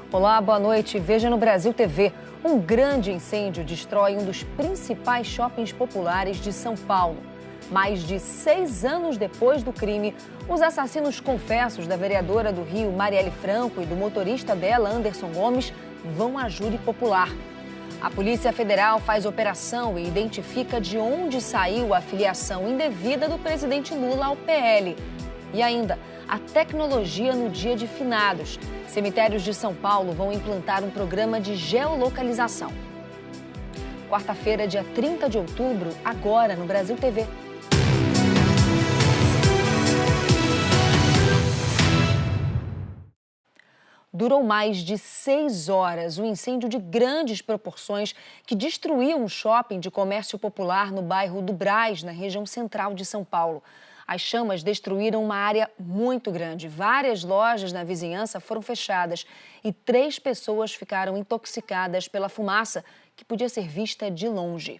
Olá, boa noite. Veja no Brasil TV. Um grande incêndio destrói um dos principais shoppings populares de São Paulo. Mais de 6 anos depois do crime, os assassinos confessos da vereadora do Rio, Marielle Franco, e do motorista dela, Anderson Gomes, vão à júri popular. A Polícia Federal faz operação e identifica de onde saiu a filiação indevida do presidente Lula ao PL. E ainda, a tecnologia no dia de finados. Cemitérios de São Paulo vão implantar um programa de geolocalização. Quarta-feira, dia 30 de outubro, agora no Brasil TV. Durou mais de 6 horas um incêndio de grandes proporções que destruiu um shopping de comércio popular no bairro do Brás, na região central de São Paulo. As chamas destruíram uma área muito grande. Várias lojas na vizinhança foram fechadas e 3 pessoas ficaram intoxicadas pela fumaça, que podia ser vista de longe.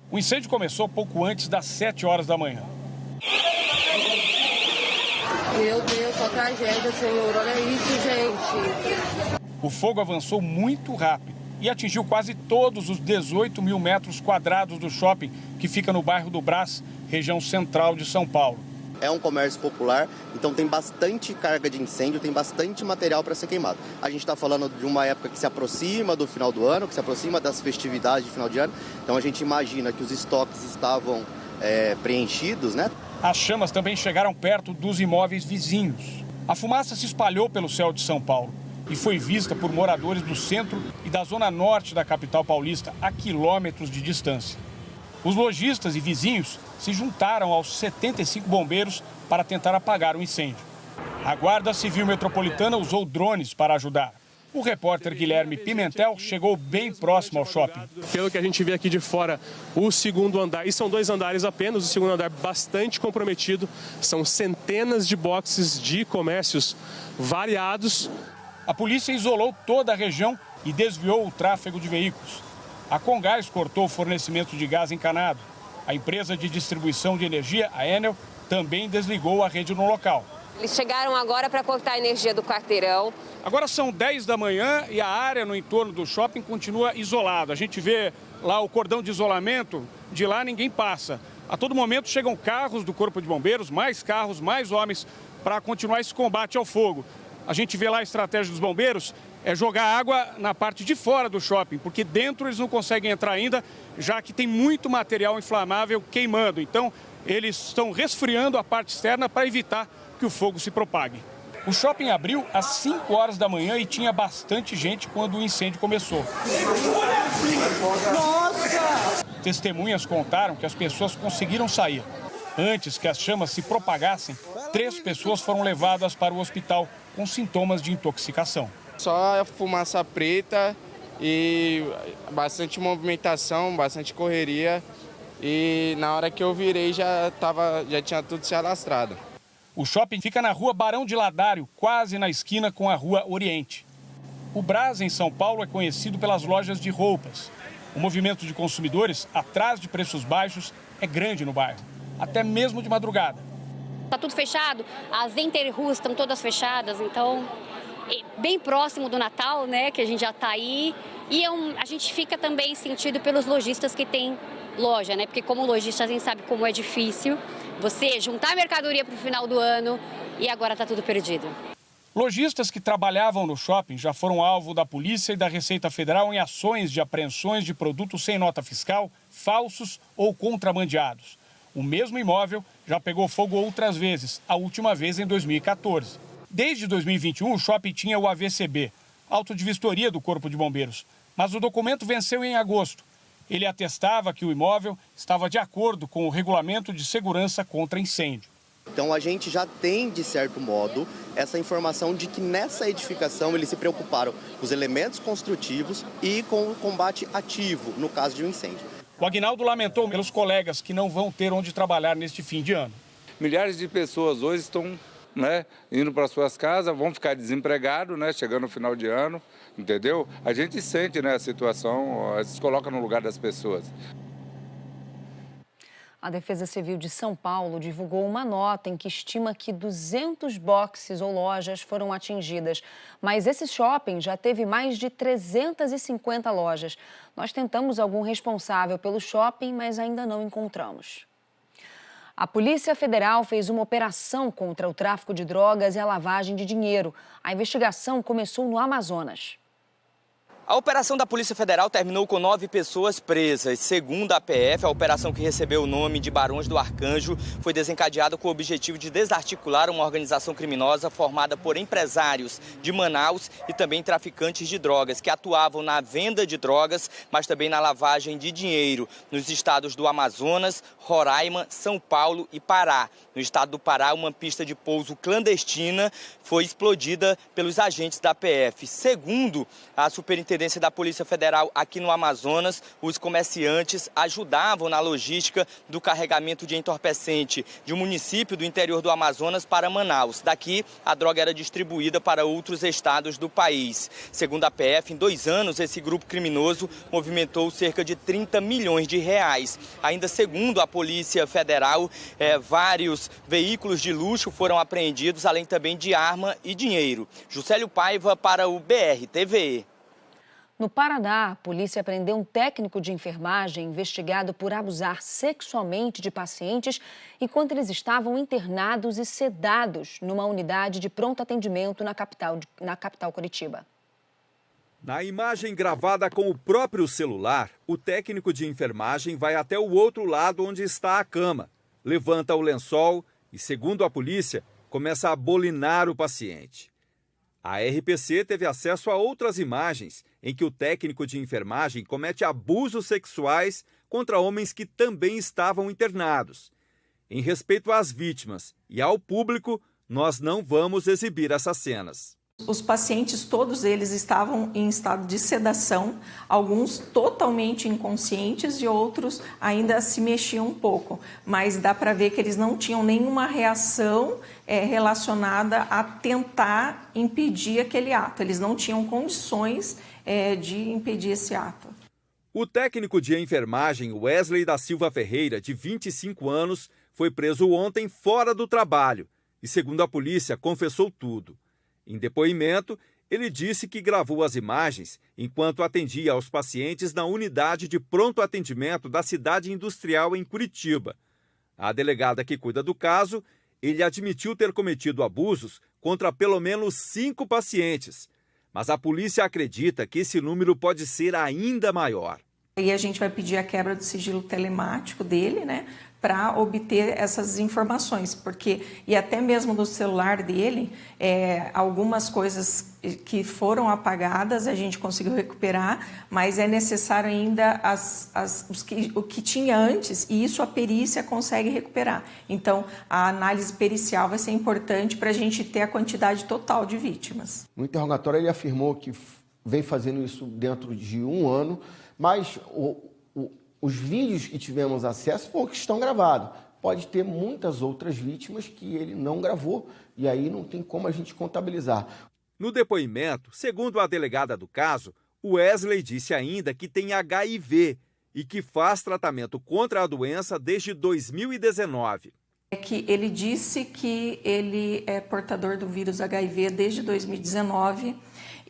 O incêndio começou pouco antes das 7 horas da manhã. Meu Deus, só tragédia, Senhor. Olha isso, gente. O fogo avançou muito rápido e atingiu quase todos os 18 mil metros quadrados do shopping que fica no bairro do Brás, região central de São Paulo. É um comércio popular, então tem bastante carga de incêndio, tem bastante material para ser queimado. A gente está falando de uma época que se aproxima do final do ano, que se aproxima das festividades de final de ano, então a gente imagina que os estoques estavam preenchidos, né? As chamas também chegaram perto dos imóveis vizinhos. A fumaça se espalhou pelo céu de São Paulo e foi vista por moradores do centro e da zona norte da capital paulista, a quilômetros de distância. Os lojistas e vizinhos se juntaram aos 75 bombeiros para tentar apagar o incêndio. A Guarda Civil Metropolitana usou drones para ajudar. O repórter Guilherme Pimentel chegou bem próximo ao shopping. Pelo que a gente vê aqui de fora, o segundo andar, e são 2 andares apenas, o segundo andar bastante comprometido, são centenas de boxes de comércios variados. A polícia isolou toda a região e desviou o tráfego de veículos. A Comgás cortou o fornecimento de gás encanado. A empresa de distribuição de energia, a Enel, também desligou a rede no local. Eles chegaram agora para cortar a energia do quarteirão. Agora são 10 da manhã e a área no entorno do shopping continua isolada. A gente vê lá o cordão de isolamento, de lá ninguém passa. A todo momento chegam carros do Corpo de Bombeiros, mais carros, mais homens, para continuar esse combate ao fogo. A gente vê lá a estratégia dos bombeiros, é jogar água na parte de fora do shopping, porque dentro eles não conseguem entrar ainda, já que tem muito material inflamável queimando. Então, eles estão resfriando a parte externa para evitar que o fogo se propague. O shopping abriu às 5 horas da manhã e tinha bastante gente quando o incêndio começou. Nossa! Testemunhas contaram que as pessoas conseguiram sair. Antes que as chamas se propagassem, 3 pessoas foram levadas para o hospital com sintomas de intoxicação. Só fumaça preta e bastante movimentação, bastante correria. E na hora que eu virei já tinha tudo se alastrado. O shopping fica na rua Barão de Ladário, quase na esquina com a rua Oriente. O Brás, em São Paulo, é conhecido pelas lojas de roupas. O movimento de consumidores, atrás de preços baixos, é grande no bairro, até mesmo de madrugada. Está tudo fechado, as interruas estão todas fechadas, então bem próximo do Natal, né, que a gente já está aí. E a gente fica também sentido pelos lojistas que têm loja, né, porque como lojista a gente sabe como é difícil você juntar a mercadoria para o final do ano e agora está tudo perdido. Lojistas que trabalhavam no shopping já foram alvo da polícia e da Receita Federal em ações de apreensões de produtos sem nota fiscal, falsos ou contrabandeados. O mesmo imóvel já pegou fogo outras vezes, a última vez em 2014. Desde 2021, o shopping tinha o AVCB, auto de vistoria do Corpo de Bombeiros, mas o documento venceu em agosto. Ele atestava que o imóvel estava de acordo com o Regulamento de Segurança contra Incêndio. Então a gente já tem, de certo modo, essa informação de que nessa edificação eles se preocuparam com os elementos construtivos e com o combate ativo, no caso de um incêndio. O Aguinaldo lamentou pelos colegas que não vão ter onde trabalhar neste fim de ano. Milhares de pessoas hoje estão indo para suas casas, vão ficar desempregados, chegando no final de ano, entendeu? A gente sente a situação, se coloca no lugar das pessoas. A Defesa Civil de São Paulo divulgou uma nota em que estima que 200 boxes ou lojas foram atingidas. Mas esse shopping já teve mais de 350 lojas. Nós tentamos algum responsável pelo shopping, mas ainda não encontramos. A Polícia Federal fez uma operação contra o tráfico de drogas e a lavagem de dinheiro. A investigação começou no Amazonas. A operação da Polícia Federal terminou com 9 pessoas presas. Segundo a PF, a operação, que recebeu o nome de Barões do Arcanjo, foi desencadeada com o objetivo de desarticular uma organização criminosa formada por empresários de Manaus e também traficantes de drogas, que atuavam na venda de drogas, mas também na lavagem de dinheiro, nos estados do Amazonas, Roraima, São Paulo e Pará. No estado do Pará, uma pista de pouso clandestina foi explodida pelos agentes da PF. Segundo a Superintendência da Polícia Federal aqui no Amazonas, os comerciantes ajudavam na logística do carregamento de entorpecente de um município do interior do Amazonas para Manaus. Daqui, a droga era distribuída para outros estados do país. Segundo a PF, em 2 anos, esse grupo criminoso movimentou cerca de 30 milhões de reais. Ainda segundo a Polícia Federal, vários veículos de luxo foram apreendidos, além também de arma e dinheiro. Juscelio Paiva para o BR-TV. No Paraná, a polícia prendeu um técnico de enfermagem investigado por abusar sexualmente de pacientes enquanto eles estavam internados e sedados numa unidade de pronto atendimento na capital Curitiba. Na imagem gravada com o próprio celular, o técnico de enfermagem vai até o outro lado onde está a cama, levanta o lençol e, segundo a polícia, começa a bolinar o paciente. A RPC teve acesso a outras imagens em que o técnico de enfermagem comete abusos sexuais contra homens que também estavam internados. Em respeito às vítimas e ao público, nós não vamos exibir essas cenas. Os pacientes, todos eles estavam em estado de sedação, alguns totalmente inconscientes e outros ainda se mexiam um pouco. Mas dá para ver que eles não tinham nenhuma reação relacionada a tentar impedir aquele ato. Eles não tinham condições de impedir esse ato. O técnico de enfermagem Wesley da Silva Ferreira, de 25 anos, foi preso ontem fora do trabalho e, segundo a polícia, confessou tudo. Em depoimento, ele disse que gravou as imagens enquanto atendia aos pacientes na unidade de pronto atendimento da cidade industrial em Curitiba. A delegada que cuida do caso, ele admitiu ter cometido abusos contra pelo menos 5 pacientes. Mas a polícia acredita que esse número pode ser ainda maior. E a gente vai pedir a quebra do sigilo telemático dele, para obter essas informações, e até mesmo do celular dele, algumas coisas que foram apagadas a gente conseguiu recuperar, mas é necessário ainda o que tinha antes, e isso a perícia consegue recuperar. Então, a análise pericial vai ser importante para a gente ter a quantidade total de vítimas. No interrogatório ele afirmou que vem fazendo isso dentro de 1 ano, mas os vídeos que tivemos acesso foram que estão gravados. Pode ter muitas outras vítimas que ele não gravou e aí não tem como a gente contabilizar. No depoimento, segundo a delegada do caso, o Wesley disse ainda que tem HIV e que faz tratamento contra a doença desde 2019. Que ele disse que ele é portador do vírus HIV desde 2019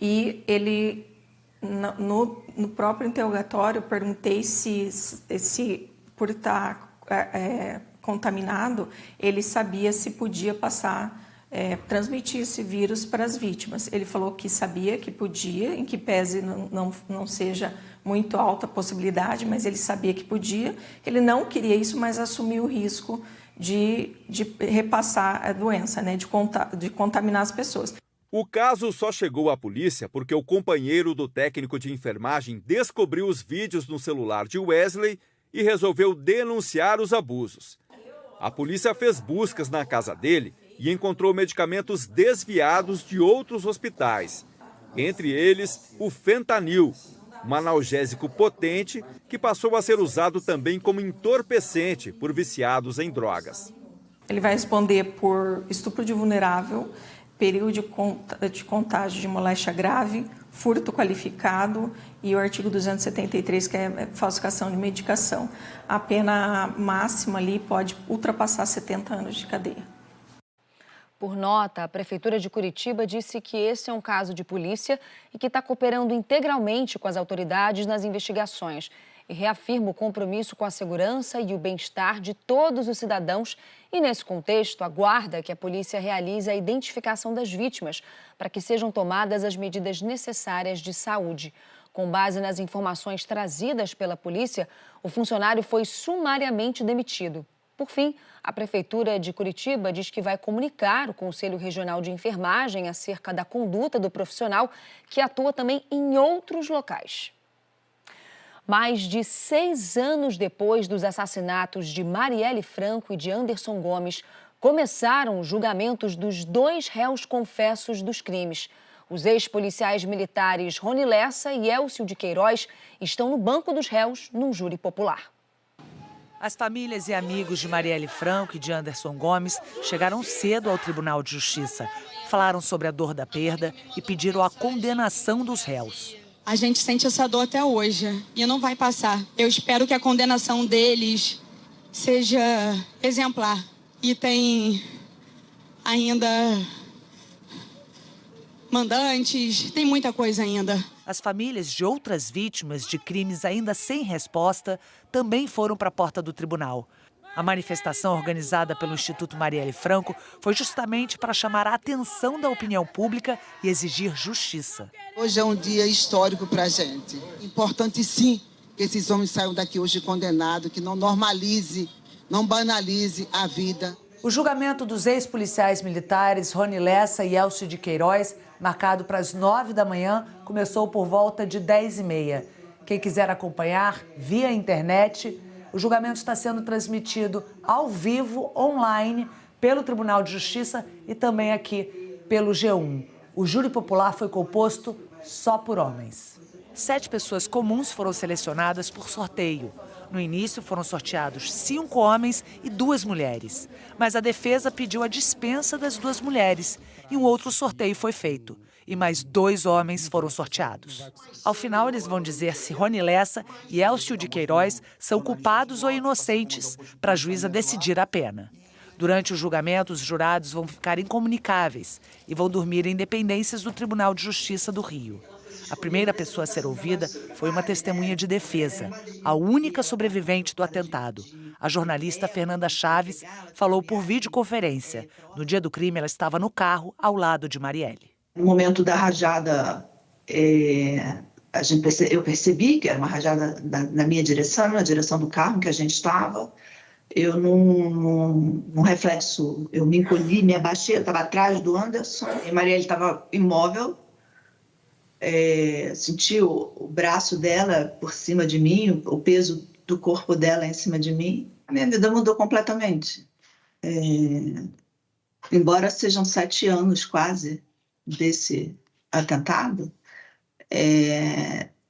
e ele... No próprio interrogatório, eu perguntei se por estar contaminado, ele sabia se podia transmitir esse vírus para as vítimas. Ele falou que sabia que podia, em que pese não seja muito alta a possibilidade, mas ele sabia que podia. Ele não queria isso, mas assumiu o risco de repassar a doença, de contaminar as pessoas. O caso só chegou à polícia porque o companheiro do técnico de enfermagem descobriu os vídeos no celular de Wesley e resolveu denunciar os abusos. A polícia fez buscas na casa dele e encontrou medicamentos desviados de outros hospitais, entre eles o fentanil, um analgésico potente que passou a ser usado também como entorpecente por viciados em drogas. Ele vai responder por estupro de vulnerável, período de contágio de moléstia grave, furto qualificado e o artigo 273, que é falsificação de medicação. A pena máxima ali pode ultrapassar 70 anos de cadeia. Por nota, a Prefeitura de Curitiba disse que esse é um caso de polícia e que está cooperando integralmente com as autoridades nas investigações. E reafirma o compromisso com a segurança e o bem-estar de todos os cidadãos e, nesse contexto, aguarda que a polícia realize a identificação das vítimas para que sejam tomadas as medidas necessárias de saúde. Com base nas informações trazidas pela polícia, o funcionário foi sumariamente demitido. Por fim, a Prefeitura de Curitiba diz que vai comunicar o Conselho Regional de Enfermagem acerca da conduta do profissional que atua também em outros locais. Mais de 6 anos depois dos assassinatos de Marielle Franco e de Anderson Gomes, começaram os julgamentos dos 2 réus confessos dos crimes. Os ex-policiais militares Rony Lessa e Elcio de Queiroz estão no banco dos réus num júri popular. As famílias e amigos de Marielle Franco e de Anderson Gomes chegaram cedo ao Tribunal de Justiça, falaram sobre a dor da perda e pediram a condenação dos réus. A gente sente essa dor até hoje e não vai passar. Eu espero que a condenação deles seja exemplar. E tem ainda mandantes, tem muita coisa ainda. As famílias de outras vítimas de crimes ainda sem resposta também foram para a porta do tribunal. A manifestação organizada pelo Instituto Marielle Franco foi justamente para chamar a atenção da opinião pública e exigir justiça. Hoje é um dia histórico para a gente. Importante, sim, que esses homens saiam daqui hoje condenados, que não normalize, não banalize a vida. O julgamento dos ex-policiais militares Rony Lessa e Elcio de Queiroz, marcado para as 9 da manhã, começou por volta de 10h30. Quem quiser acompanhar via internet, o julgamento está sendo transmitido ao vivo, online, pelo Tribunal de Justiça e também aqui pelo G1. O júri popular foi composto só por homens. 7 pessoas comuns foram selecionadas por sorteio. No início foram sorteados 5 homens e 2 mulheres. Mas a defesa pediu a dispensa das 2 mulheres e um outro sorteio foi feito. E mais 2 homens foram sorteados. Ao final, eles vão dizer se Rony Lessa e Elcio de Queiroz são culpados ou inocentes, para a juíza decidir a pena. Durante o julgamento, os jurados vão ficar incomunicáveis e vão dormir em dependências do Tribunal de Justiça do Rio. A primeira pessoa a ser ouvida foi uma testemunha de defesa, a única sobrevivente do atentado. A jornalista Fernanda Chaves falou por videoconferência. No dia do crime, ela estava no carro ao lado de Marielle. No momento da rajada, eu percebi que era uma rajada na minha direção, na direção do carro que a gente estava. Eu, num reflexo, eu me encolhi, me abaixei, eu estava atrás do Anderson e Marielle estava imóvel. Senti o braço dela por cima de mim, o peso do corpo dela em cima de mim. A minha vida mudou completamente. Embora sejam 7 anos quase desse atentado,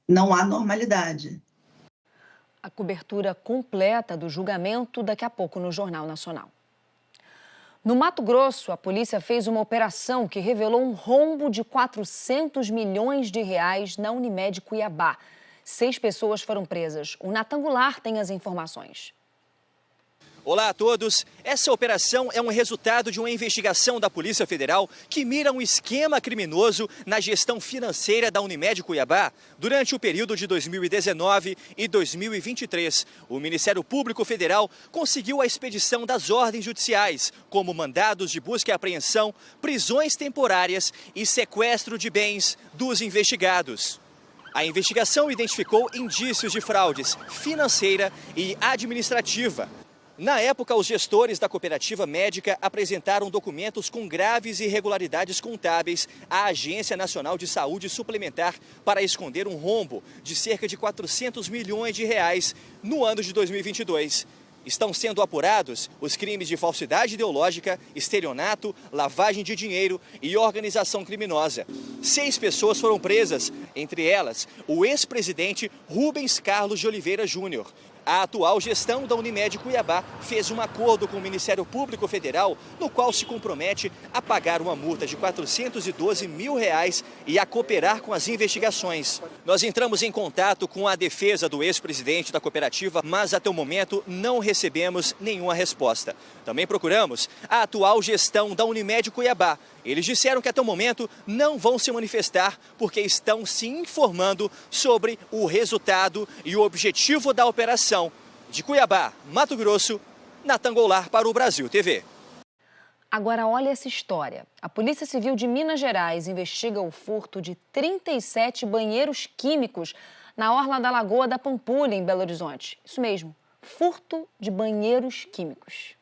não há normalidade. A cobertura completa do julgamento daqui a pouco no Jornal Nacional. No Mato Grosso, a polícia fez uma operação que revelou um rombo de 400 milhões de reais na Unimed Cuiabá. 6 pessoas foram presas. O Natan Goulart tem as informações. Olá a todos. Essa operação é um resultado de uma investigação da Polícia Federal que mira um esquema criminoso na gestão financeira da Unimed Cuiabá durante o período de 2019 e 2023. O Ministério Público Federal conseguiu a expedição das ordens judiciais, como mandados de busca e apreensão, prisões temporárias e sequestro de bens dos investigados. A investigação identificou indícios de fraudes financeira e administrativa. Na época, os gestores da cooperativa médica apresentaram documentos com graves irregularidades contábeis à Agência Nacional de Saúde Suplementar para esconder um rombo de cerca de 400 milhões de reais no ano de 2022. Estão sendo apurados os crimes de falsidade ideológica, estelionato, lavagem de dinheiro e organização criminosa. 6 pessoas foram presas, entre elas o ex-presidente Rubens Carlos de Oliveira Júnior. A atual gestão da Unimed Cuiabá fez um acordo com o Ministério Público Federal, no qual se compromete a pagar uma multa de R$ 412 mil e a cooperar com as investigações. Nós entramos em contato com a defesa do ex-presidente da cooperativa, mas até o momento não recebemos nenhuma resposta. Também procuramos a atual gestão da Unimed Cuiabá. Eles disseram que até o momento não vão se manifestar porque estão se informando sobre o resultado e o objetivo da operação. De Cuiabá, Mato Grosso, Natan Goulart para o Brasil TV. Agora olha essa história. A Polícia Civil de Minas Gerais investiga o furto de 37 banheiros químicos na orla da Lagoa da Pampulha, em Belo Horizonte. Isso mesmo, furto de banheiros químicos.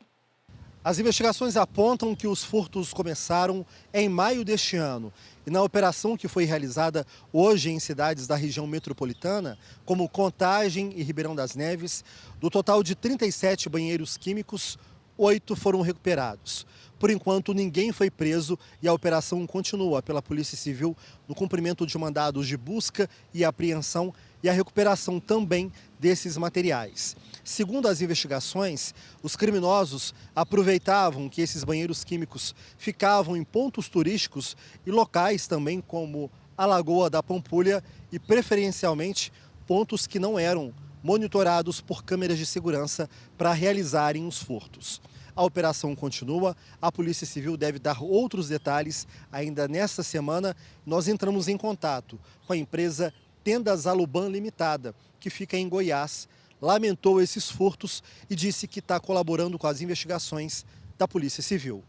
As investigações apontam que os furtos começaram em maio deste ano. E na operação que foi realizada hoje em cidades da região metropolitana, como Contagem e Ribeirão das Neves, do total de 37 banheiros químicos, 8 foram recuperados. Por enquanto, ninguém foi preso e a operação continua pela Polícia Civil no cumprimento de mandados de busca e apreensão e a recuperação também desses materiais. Segundo as investigações, os criminosos aproveitavam que esses banheiros químicos ficavam em pontos turísticos e locais também como a Lagoa da Pampulha e, preferencialmente, pontos que não eram monitorados por câmeras de segurança para realizarem os furtos. A operação continua, a Polícia Civil deve dar outros detalhes ainda nesta semana. Nós entramos em contato com a empresa Tendas Aluban Limitada, que fica em Goiás, lamentou esses furtos e disse que está colaborando com as investigações da Polícia Civil.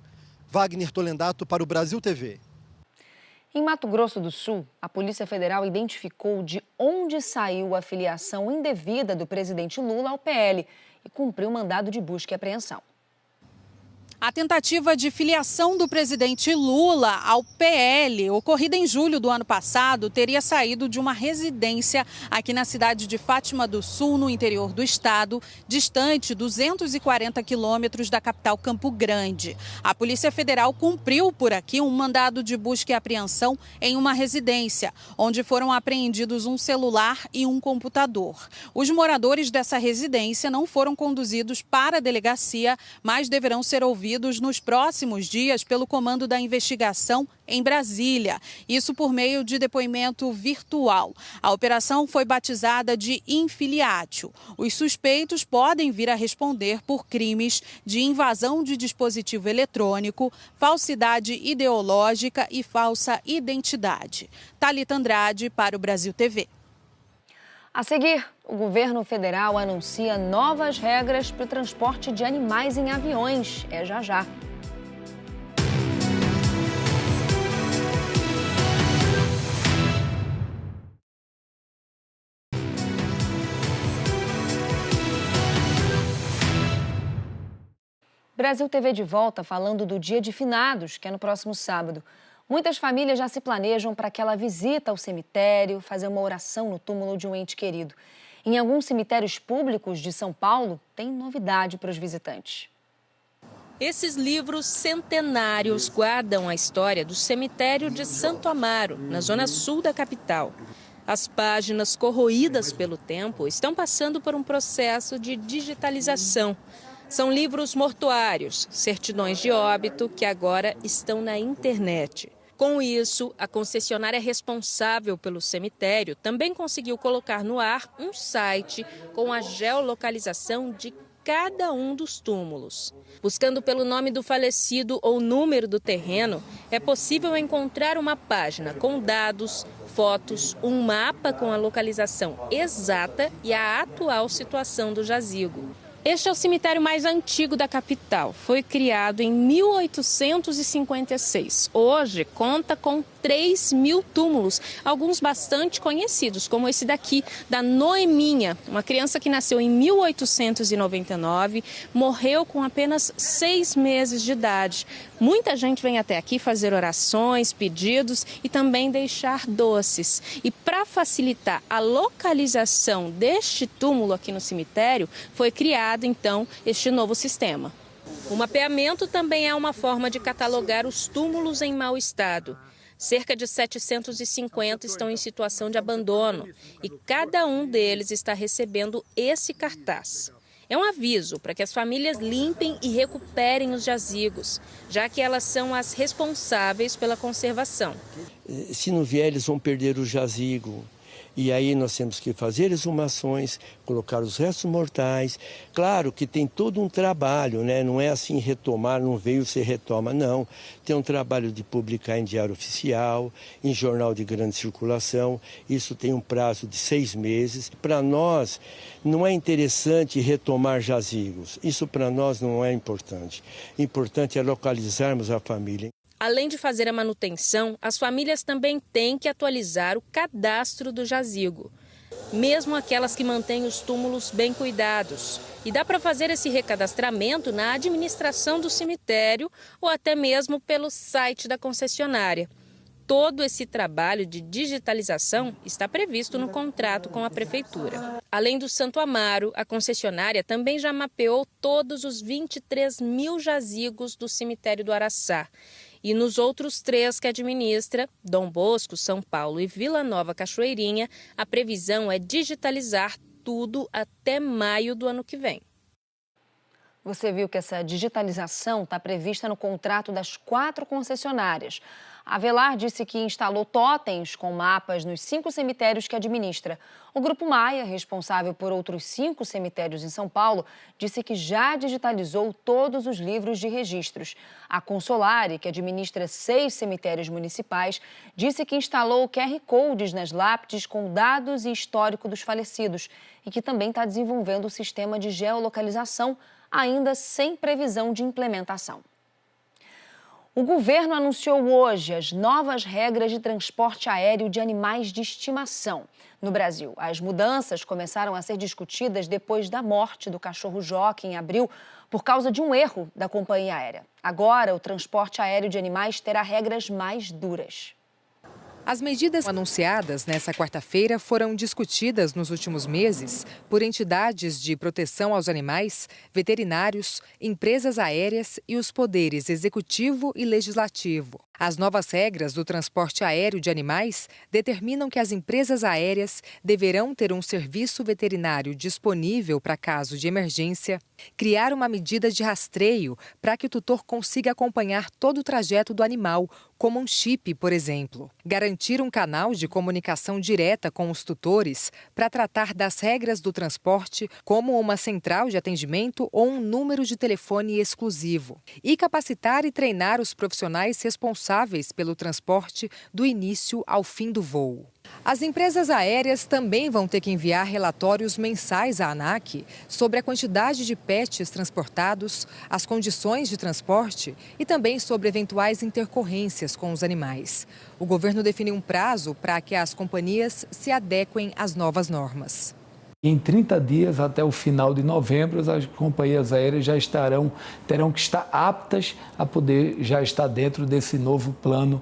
Wagner Tolendato para o Brasil TV. Em Mato Grosso do Sul, a Polícia Federal identificou de onde saiu a filiação indevida do presidente Lula ao PL e cumpriu mandado de busca e apreensão. A tentativa de filiação do presidente Lula ao PL, ocorrida em julho do ano passado, teria saído de uma residência aqui na cidade de Fátima do Sul, no interior do estado, distante 240 quilômetros da capital Campo Grande. A Polícia Federal cumpriu por aqui um mandado de busca e apreensão em uma residência, onde foram apreendidos um celular e um computador. Os moradores dessa residência não foram conduzidos para a delegacia, mas deverão ser ouvidos nos próximos dias pelo comando da investigação em Brasília, isso por meio de depoimento virtual. A operação foi batizada de Infiliatio. Os suspeitos podem vir a responder por crimes de invasão de dispositivo eletrônico, falsidade ideológica e falsa identidade. Thalita Andrade para o Brasil TV. A seguir, o governo federal anuncia novas regras para o transporte de animais em aviões. É já já. Brasil TV de volta falando do Dia de Finados, que é no próximo sábado. Muitas famílias já se planejam para aquela visita ao cemitério, fazer uma oração no túmulo de um ente querido. Em alguns cemitérios públicos de São Paulo, tem novidade para os visitantes. Esses livros centenários guardam a história do cemitério de Santo Amaro, na zona sul da capital. As páginas corroídas pelo tempo estão passando por um processo de digitalização. São livros mortuários, certidões de óbito que agora estão na internet. Com isso, a concessionária responsável pelo cemitério também conseguiu colocar no ar um site com a geolocalização de cada um dos túmulos. Buscando pelo nome do falecido ou número do terreno, é possível encontrar uma página com dados, fotos, um mapa com a localização exata e a atual situação do jazigo. Este é o cemitério mais antigo da capital. Foi criado em 1856. Hoje conta com 3.000 túmulos, alguns bastante conhecidos, como esse daqui, da Noeminha, uma criança que nasceu em 1899, morreu com apenas 6 meses de idade. Muita gente vem até aqui fazer orações, pedidos e também deixar doces. E para facilitar a localização deste túmulo aqui no cemitério, foi criado então este novo sistema. O mapeamento também é uma forma de catalogar os túmulos em mau estado. Cerca de 750 estão em situação de abandono e cada um deles está recebendo esse cartaz. É um aviso para que as famílias limpem e recuperem os jazigos, já que elas são as responsáveis pela conservação. Se não vier, eles vão perder o jazigo. E aí nós temos que fazer exumações, colocar os restos mortais. Claro que tem todo um trabalho, né? Não é assim retomar, não veio, você retoma, não. Tem um trabalho de publicar em diário oficial, em jornal de grande circulação. Isso tem um prazo de 6 meses. Para nós, não é interessante retomar jazigos. Isso para nós não é importante. Importante é localizarmos a família. Além de fazer a manutenção, as famílias também têm que atualizar o cadastro do jazigo, mesmo aquelas que mantêm os túmulos bem cuidados. E dá para fazer esse recadastramento na administração do cemitério ou até mesmo pelo site da concessionária. Todo esse trabalho de digitalização está previsto no contrato com a prefeitura. Além do Santo Amaro, a concessionária também já mapeou todos os 23 mil jazigos do cemitério do Araçá. E nos outros 3 que administra, Dom Bosco, São Paulo e Vila Nova Cachoeirinha, a previsão é digitalizar tudo até maio do ano que vem. Você viu que essa digitalização está prevista no contrato das 4 concessionárias. A Avelar disse que instalou totens com mapas nos 5 cemitérios que administra. O Grupo Maia, responsável por outros 5 cemitérios em São Paulo, disse que já digitalizou todos os livros de registros. A Consolare, que administra 6 cemitérios municipais, disse que instalou QR Codes nas lápides com dados e histórico dos falecidos e que também está desenvolvendo o sistema de geolocalização, ainda sem previsão de implementação. O governo anunciou hoje as novas regras de transporte aéreo de animais de estimação no Brasil. As mudanças começaram a ser discutidas depois da morte do cachorro Joca em abril por causa de um erro da companhia aérea. Agora, o transporte aéreo de animais terá regras mais duras. As medidas anunciadas nesta quarta-feira foram discutidas nos últimos meses por entidades de proteção aos animais, veterinários, empresas aéreas e os poderes executivo e legislativo. As novas regras do transporte aéreo de animais determinam que as empresas aéreas deverão ter um serviço veterinário disponível para caso de emergência, criar uma medida de rastreio para que o tutor consiga acompanhar todo o trajeto do animal, como um chip, por exemplo. Garantir um canal de comunicação direta com os tutores para tratar das regras do transporte, como uma central de atendimento ou um número de telefone exclusivo. E capacitar e treinar os profissionais responsáveis pelo transporte do início ao fim do voo. As empresas aéreas também vão ter que enviar relatórios mensais à ANAC sobre a quantidade de pets transportados, as condições de transporte e também sobre eventuais intercorrências com os animais. O governo definiu um prazo para que as companhias se adequem às novas normas. Em 30 dias, até o final de novembro, as companhias aéreas já terão que estar aptas a poder já estar dentro desse novo plano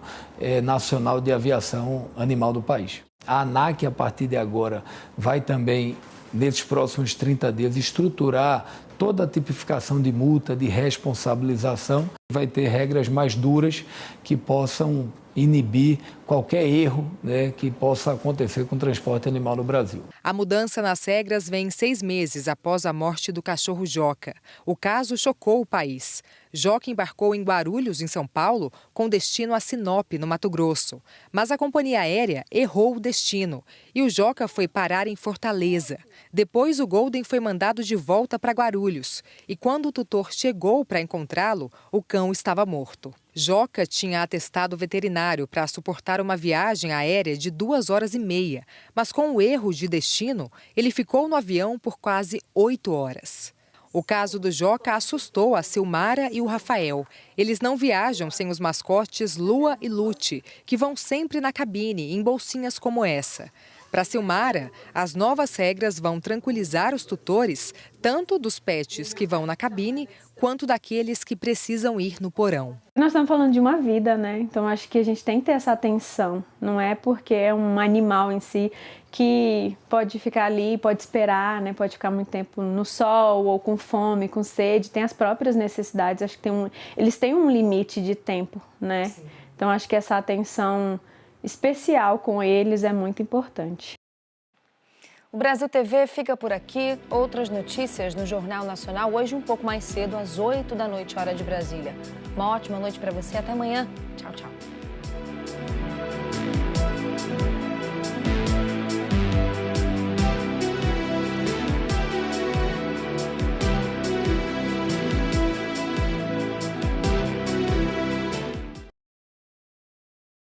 nacional de aviação animal do país. A ANAC, a partir de agora, vai também, nesses próximos 30 dias, estruturar toda a tipificação de multa, de responsabilização. Vai ter regras mais duras que possam inibir qualquer erro, que possa acontecer com o transporte animal no Brasil. A mudança nas regras vem 6 meses após a morte do cachorro Joca. O caso chocou o país. Joca embarcou em Guarulhos, em São Paulo, com destino a Sinop, no Mato Grosso. Mas a companhia aérea errou o destino e o Joca foi parar em Fortaleza. Depois, o Golden foi mandado de volta para Guarulhos. E quando o tutor chegou para encontrá-lo, o cão estava morto. Joca tinha atestado veterinário para suportar uma viagem aérea de 2 horas e meia, mas com o erro de destino, ele ficou no avião por quase 8 horas. O caso do Joca assustou a Silmara e o Rafael. Eles não viajam sem os mascotes Lua e Lute, que vão sempre na cabine, em bolsinhas como essa. Para Silmara, as novas regras vão tranquilizar os tutores, tanto dos pets que vão na cabine, quanto daqueles que precisam ir no porão. Nós estamos falando de uma vida, né? Então acho que a gente tem que ter essa atenção. Não é porque é um animal em si que pode ficar ali, pode esperar, né? Pode ficar muito tempo no sol ou com fome, com sede. Tem as próprias necessidades. Acho que eles têm um limite de tempo, né? Então, acho que essa atenção especial com eles é muito importante. O Brasil TV fica por aqui. Outras notícias no Jornal Nacional, hoje um pouco mais cedo, às 8 da noite, hora de Brasília. Uma ótima noite para você. Até amanhã. Tchau, tchau.